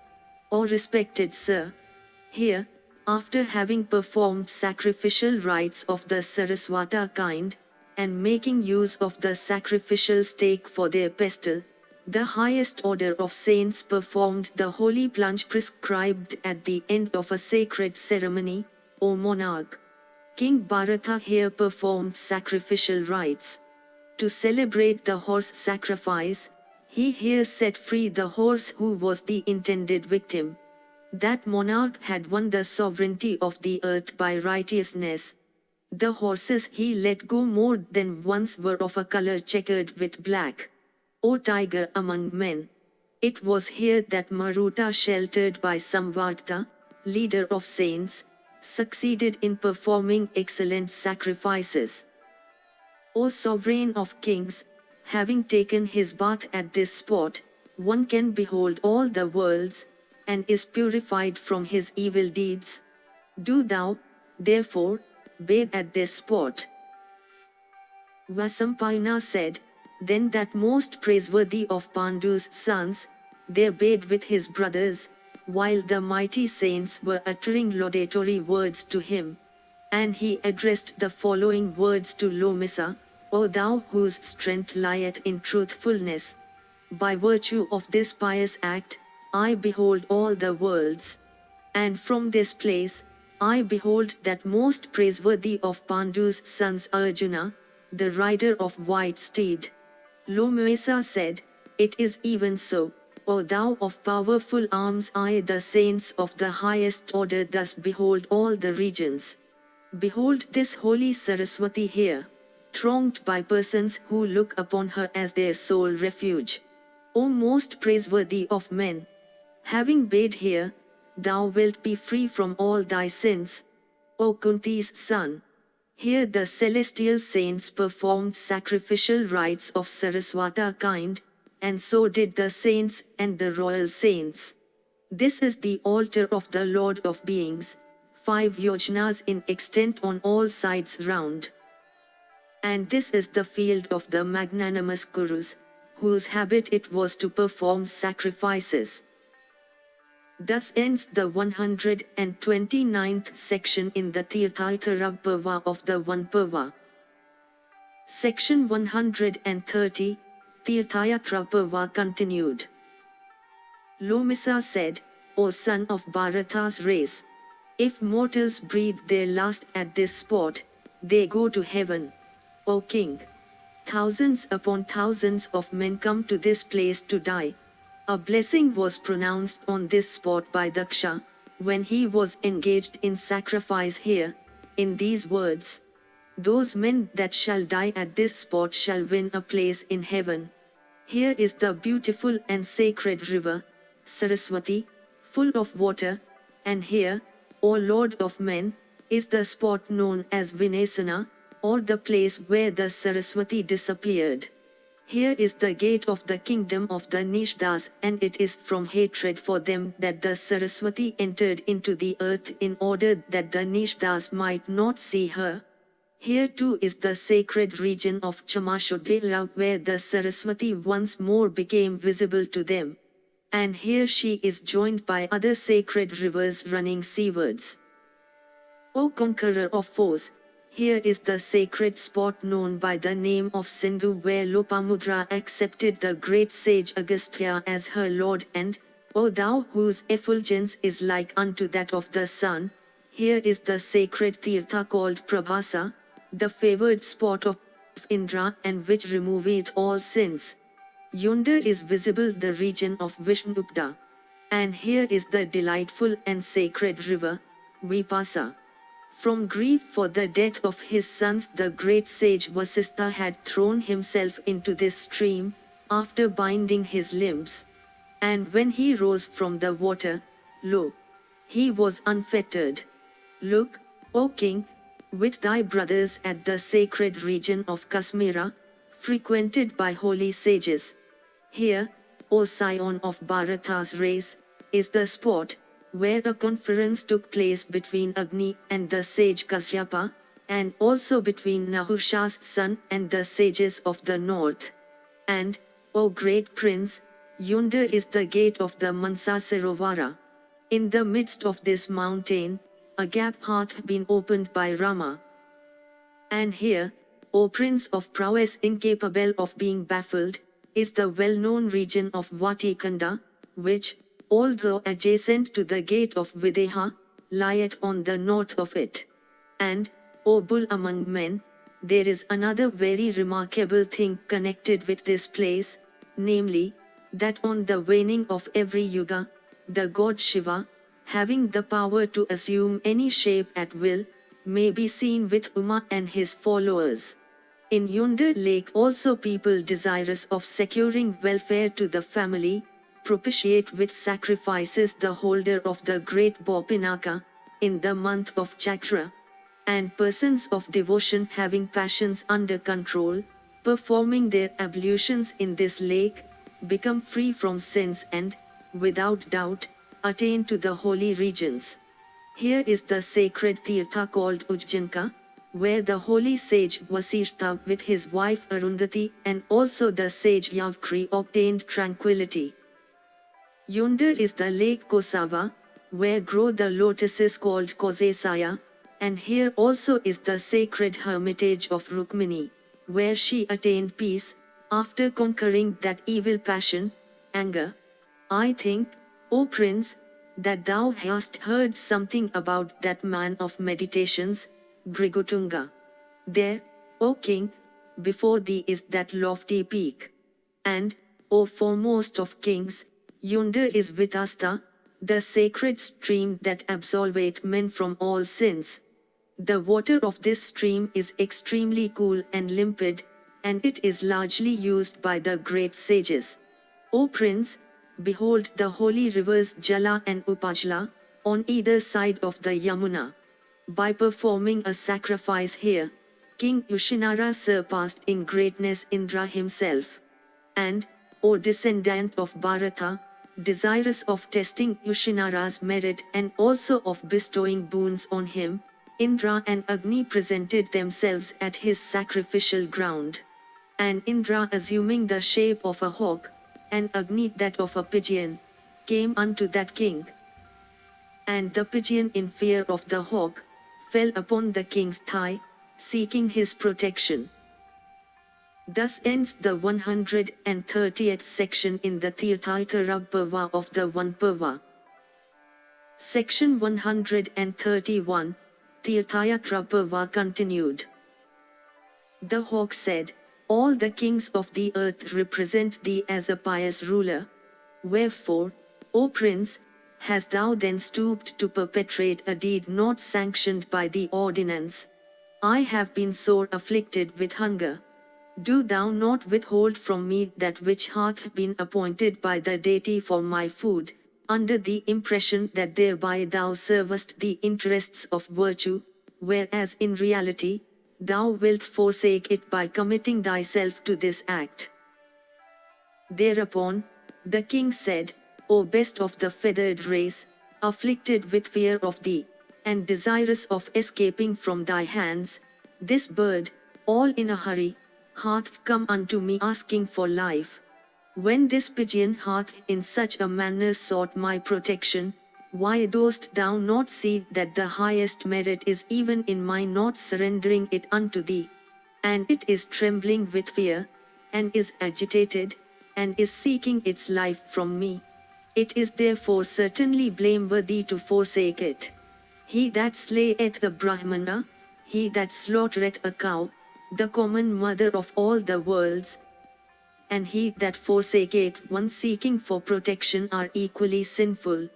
A: O respected sir! Here, after having performed sacrificial rites of the Saraswata kind, and making use of the sacrificial stake for their pestle, the highest order of saints performed the holy plunge prescribed at the end of a sacred ceremony, O monarch. King Bharata here performed sacrificial rites. To celebrate the horse sacrifice, he here set free the horse who was the intended victim. That monarch had won the sovereignty of the earth by righteousness. The horses he let go more than once were of a color checkered with black. O tiger among men! It was here that Maruta, sheltered by Samvarta, leader of saints, succeeded in performing excellent sacrifices. O sovereign of kings, having taken his bath at this spot, one can behold all the worlds, and is purified from his evil deeds. Do thou, therefore, bathe at this spot. Vasampayana said, then that most praiseworthy of Pandu's sons, there bathed with his brothers, while the mighty saints were uttering laudatory words to him. And he addressed the following words to Lomisa, O thou whose strength lieth in truthfulness! By virtue of this pious act, I behold all the worlds. And from this place, I behold that most praiseworthy of Pandu's sons Arjuna, the rider of white steed. Lomisa said, it is even so, O thou of powerful arms, I the saints of the highest order thus behold all the regions. Behold this holy Saraswati here, thronged by persons who look upon her as their sole refuge. O most praiseworthy of men! Having bathed here, thou wilt be free from all thy sins. O Kunti's son! Here the celestial saints performed sacrificial rites of Saraswata kind, and so did the saints and the royal saints. This is the altar of the Lord of Beings, 5 yojnas in extent on all sides round. And this is the field of the magnanimous Kurus, whose habit it was to perform sacrifices. Thus ends the 129th section in the Tirthaltara Parva of the Vana Parva. Section 130, Tirthayatra Parva continued. Lomisa said, O son of Bharata's race! If mortals breathe their last at this spot, they go to heaven. O king! Thousands upon thousands of men come to this place to die. A blessing was pronounced on this spot by Daksha, when he was engaged in sacrifice here, in these words. Those men that shall die at this spot shall win a place in heaven. Here is the beautiful and sacred river, Saraswati, full of water, and here, O Lord of men, is the spot known as Vinasana, or the place where the Saraswati disappeared. Here is the gate of the kingdom of the Nishdas, and it is from hatred for them that the Saraswati entered into the earth in order that the Nishdas might not see her. Here too is the sacred region of Chamashodvela where the Saraswati once more became visible to them. And here she is joined by other sacred rivers running seawards. O conqueror of foes, here is the sacred spot known by the name of Sindhu where Lopamudra accepted the great sage Agastya as her lord, and, O thou whose effulgence is like unto that of the sun, here is the sacred Tirtha called Prabhasa, the favored spot of Indra and which removeth all sins. Yonder is visible the region of Vishnupta. And here is the delightful and sacred river, Vipasa. From grief for the death of his sons the great sage Vasistha had thrown himself into this stream, after binding his limbs. And when he rose from the water, lo! He was unfettered. Look, O king, with thy brothers at the sacred region of Kasmira, frequented by holy sages. Here, O scion of Bharata's race, is the spot, where a conference took place between Agni and the sage Kasyapa, and also between Nahusha's son and the sages of the north. And, O great prince, yonder is the gate of the Mansa Sarovara. In the midst of this mountain, a gap hath been opened by Rama. And here, O prince of prowess incapable of being baffled, is the well-known region of Vatikanda, which, although adjacent to the gate of Videha, lieth on the north of it. And, O bull among men, there is another very remarkable thing connected with this place, namely, that on the waning of every yuga, the god Shiva, having the power to assume any shape at will, may be seen with Uma and his followers. In yonder lake also people desirous of securing welfare to the family, propitiate with sacrifices the holder of the great Bopinaka, in the month of Chaitra, and persons of devotion having passions under control, performing their ablutions in this lake, become free from sins and, without doubt, attain to the holy regions. Here is the sacred Tirtha called Ujjanka, where the holy sage Vasistha with his wife Arundhati and also the sage Yavkri obtained tranquility. Yonder is the lake Kosava, where grow the lotuses called Kosesaya, and here also is the sacred hermitage of Rukmini, where she attained peace, after conquering that evil passion, anger. I think, O prince, that thou hast heard something about that man of meditations, Brigotunga. There, O king, before thee is that lofty peak. And, O foremost of kings, yonder is Vitasta, the sacred stream that absolveth men from all sins. The water of this stream is extremely cool and limpid, and it is largely used by the great sages. O prince, behold the holy rivers Jala and Upajla, on either side of the Yamuna. By performing a sacrifice here, King Yushinara surpassed in greatness Indra himself. And, O descendant of Bharata, desirous of testing Yushinara's merit and also of bestowing boons on him, Indra and Agni presented themselves at his sacrificial ground. And Indra, assuming the shape of a hawk, and Agni that of a pigeon, came unto that king. And the pigeon, in fear of the hawk, fell upon the king's thigh, seeking his protection. Thus ends the 130th section in the Tirthaitara Parva of the Vana Parva. Section 131, Tirthayatra Parva continued. The hawk said, all the kings of the earth represent thee as a pious ruler. Wherefore, O prince, hast thou then stooped to perpetrate a deed not sanctioned by the ordinance? I have been sore afflicted with hunger. Do thou not withhold from me that which hath been appointed by the deity for my food, under the impression that thereby thou servest the interests of virtue, whereas in reality, thou wilt forsake it by committing thyself to this act. Thereupon, the king said, O best of the feathered race, afflicted with fear of thee, and desirous of escaping from thy hands, this bird, all in a hurry, hath come unto me asking for life. When this pigeon hath in such a manner sought my protection, why dost thou not see that the highest merit is even in my not surrendering it unto thee? And it is trembling with fear, and is agitated, and is seeking its life from me. It is therefore certainly blameworthy to forsake it. He that slayeth the Brahmana, he that slaughtereth a cow, the common mother of all the worlds, and he that forsaketh one seeking for protection are equally sinful.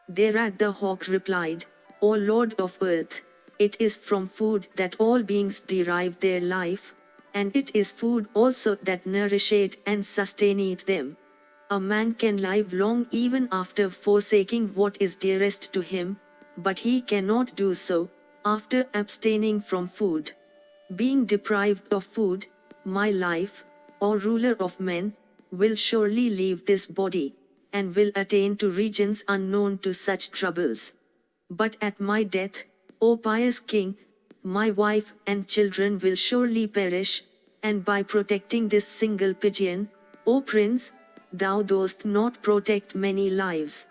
A: Thereat the hawk replied, O Lord of earth, it is from food that all beings derive their life, and it is food also that nourisheth and sustaineth them. A man can live long even after forsaking what is dearest to him, but he cannot do so after abstaining from food. Being deprived of food, my life, or ruler of men, will surely leave this body, and will attain to regions unknown to such troubles. But at my death, O pious king, my wife and children will surely perish, and by protecting this single pigeon, O prince, thou dost not protect many lives.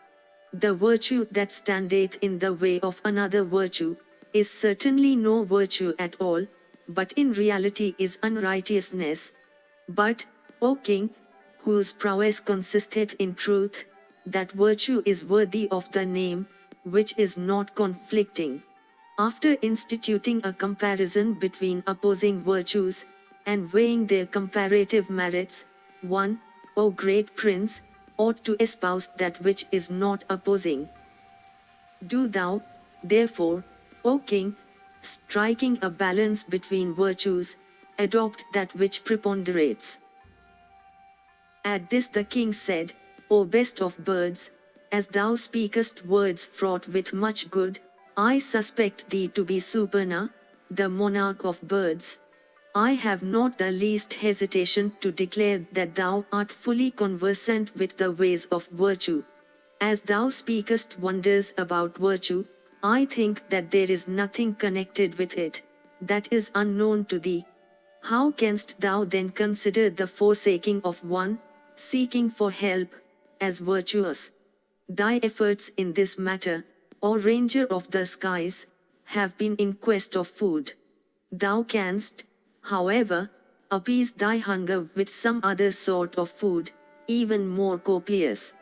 A: The virtue that standeth in the way of another virtue, is certainly no virtue at all, but in reality is unrighteousness. But, O king, whose prowess consisteth in truth, that virtue is worthy of the name, which is not conflicting. After instituting a comparison between opposing virtues, and weighing their comparative merits, one, O great prince, ought to espouse that which is not opposing. Do thou, therefore, O king, striking a balance between virtues, adopt that which preponderates. At this the king said, O best of birds, as thou speakest words fraught with much good, I suspect thee to be Suparna, the monarch of birds. I have not the least hesitation to declare that thou art fully conversant with the ways of virtue. As thou speakest wonders about virtue, I think that there is nothing connected with it that is unknown to thee. How canst thou then consider the forsaking of one, seeking for help, as virtuous? Thy efforts in this matter, O ranger of the skies, have been in quest of food. Thou canst, however, appease thy hunger with some other sort of food, even more copious.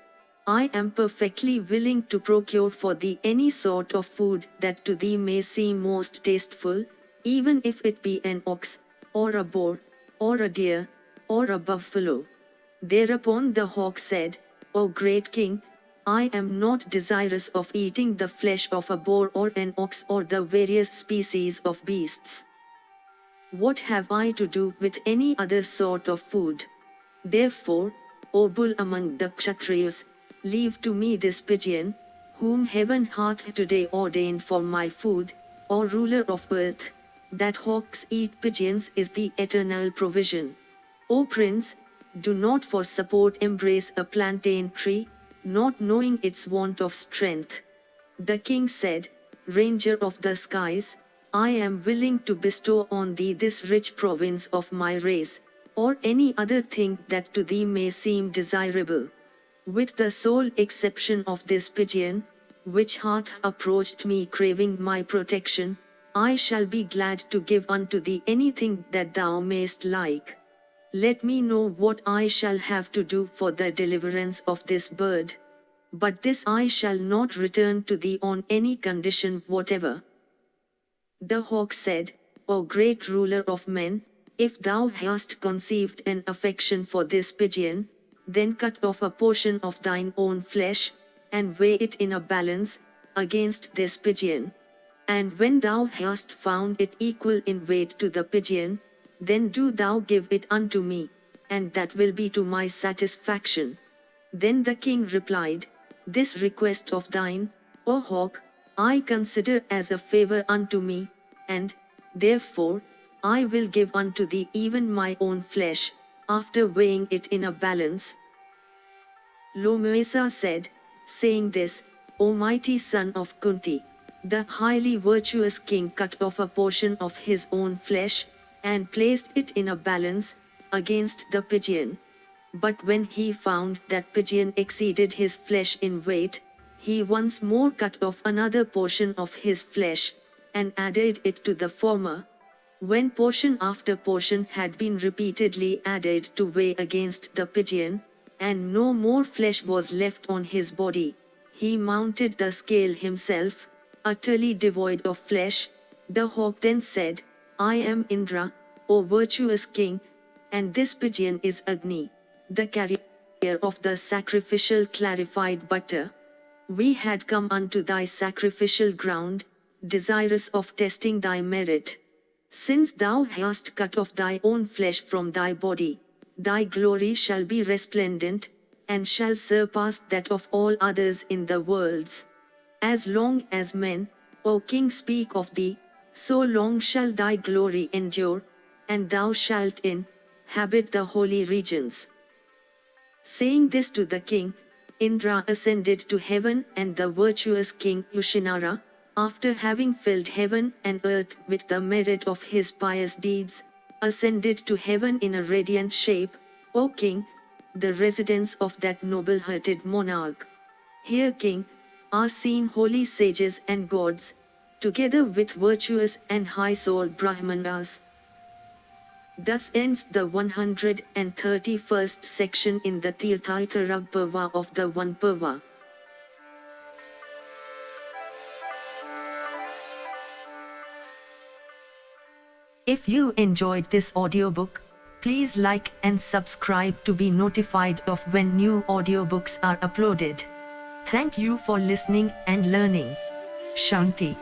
A: I am perfectly willing to procure for thee any sort of food that to thee may seem most tasteful, even if it be an ox, or a boar, or a deer, or a buffalo. Thereupon the hawk said, O great king, I am not desirous of eating the flesh of a boar or an ox or the various species of beasts. What have I to do with any other sort of food? Therefore, O bull among the Kshatriyas, leave to me this pigeon, whom heaven hath today ordained for my food, O ruler of earth. That hawks eat pigeons is the eternal provision. O prince, do not for support embrace a plantain tree, not knowing its want of strength. The king said, Ranger of the skies, I am willing to bestow on thee this rich province of my race, or any other thing that to thee may seem desirable. With the sole exception of this pigeon, which hath approached me craving my protection, I shall be glad to give unto thee anything that thou mayst like. Let me know what I shall have to do for the deliverance of this bird. But this I shall not return to thee on any condition whatever. The hawk said, O great ruler of men, if thou hast conceived an affection for this pigeon, then cut off a portion of thine own flesh, and weigh it in a balance, against this pigeon. And when thou hast found it equal in weight to the pigeon, then do thou give it unto me, and that will be to my satisfaction. Then the king replied, This request of thine, O hawk, I consider as a favor unto me, and, therefore, I will give unto thee even my own flesh, after weighing it in a balance. Lomesa said, saying this, O mighty son of Kunti, the highly virtuous king cut off a portion of his own flesh, and placed it in a balance, against the pigeon. But when he found that pigeon exceeded his flesh in weight, he once more cut off another portion of his flesh, and added it to the former. When portion after portion had been repeatedly added to weigh against the pigeon, and no more flesh was left on his body, he mounted the scale himself, utterly devoid of flesh. The hawk then said, I am Indra, O virtuous king, and this pigeon is Agni, the carrier of the sacrificial clarified butter. We had come unto thy sacrificial ground, desirous of testing thy merit. Since thou hast cut off thy own flesh from thy body, thy glory shall be resplendent, and shall surpass that of all others in the worlds. As long as men, O king, speak of thee, so long shall thy glory endure, and thou shalt inhabit the holy regions. Saying this to the king, Indra ascended to heaven, and the virtuous king Yushinara, after having filled heaven and earth with the merit of his pious deeds, ascended to heaven in a radiant shape, O king, the residence of that noble-hearted monarch. Here, king, are seen holy sages and gods, together with virtuous and high-souled Brahmanas. Thus ends the 131st section in the Tirthaitara Parva of the Vana Parva. If you enjoyed this audiobook, please like and subscribe to be notified of when new audiobooks are uploaded. Thank you for listening and learning. Shanti.